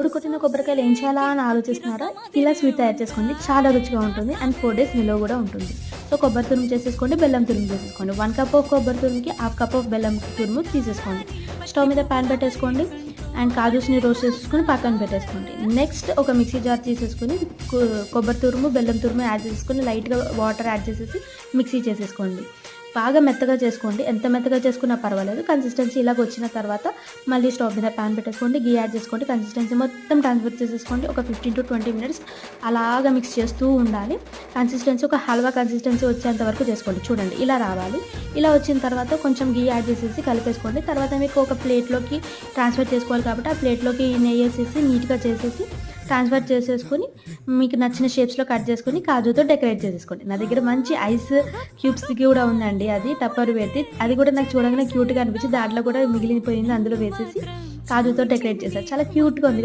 ఉడుకుతున్న కొబ్బరికాయలు ఏం చేయాలా అని ఆలోచిస్తున్నారా? ఇలా స్వీట్ తయారు చేసుకోండి. చాలా రుచిగా ఉంటుంది అండ్ 4 డేస్ నిలువ కూడా ఉంటుంది. సో, కొబ్బరి తురుము చేసేసుకోండి, బెల్లం తురుము చేసేసుకోండి. 1 కప్ ఆఫ్ కొబ్బరి తురుముకి హాఫ్ కప్ ఆఫ్ బెల్లం తురుము తీసేసుకోండి. స్టవ్ మీద ప్యాన్ పెట్టేసుకోండి అండ్ కాజూస్ని రోస్ట్ చేసేసుకొని పక్కన పెట్టేసుకోండి. నెక్స్ట్ ఒక మిక్సీ జార్ తీసేసుకొని కొబ్బరి తురుము, బెల్లం తురుము యాడ్ చేసుకొని లైట్‌గా వాటర్ యాడ్ చేసేసి మిక్సీ చేసేసుకోండి. బాగా మెత్తగా చేసుకోండి. ఎంత మెత్తగా చేసుకున్నా పర్వాలేదు. కన్సిస్టెన్సీ ఇలాగ వచ్చిన తర్వాత మళ్ళీ స్టవ్ మీద ప్యాన్ పెట్టేసుకోండి. ఘీ యాడ్ చేసుకోండి. కన్సిస్టెన్సీ మొత్తం ట్రాన్స్ఫర్ చేసేసుకోండి. ఒక 15-20 మినిట్స్ అలాగా మిక్స్ చేస్తూ ఉండాలి. కన్సిస్టెన్సీ ఒక హల్వా కన్సిస్టెన్సీ వచ్చేంత వరకు చేసుకోండి. చూడండి ఇలా రావాలి. ఇలా వచ్చిన తర్వాత కొంచెం ఘీ యాడ్ చేసేసి కలిపేసుకోండి. తర్వాత మీకు ఒక ప్లేట్లోకి ట్రాన్స్ఫర్ చేసుకోవాలి కాబట్టి ఆ ప్లేట్లోకి నెయ్యి వేసేసి నీట్గా చేసేసి ట్రాన్స్ఫర్ చేసేసుకొని మీకు నచ్చిన షేప్స్లో కట్ చేసుకొని కాజుతో డెకరేట్ చేసేసుకోండి. నా దగ్గర మంచి ఐస్ క్యూబ్స్ కూడా ఉందండి, అది టప్పర్వేర్ది. అది కూడా నాకు చూడగానే క్యూట్గా అనిపించి దాంట్లో కూడా మిగిలిపోయింది, అందులో వేసేసి కాజుతో డెకరేట్ చేశారు. చాలా క్యూట్గా ఉంది కదా.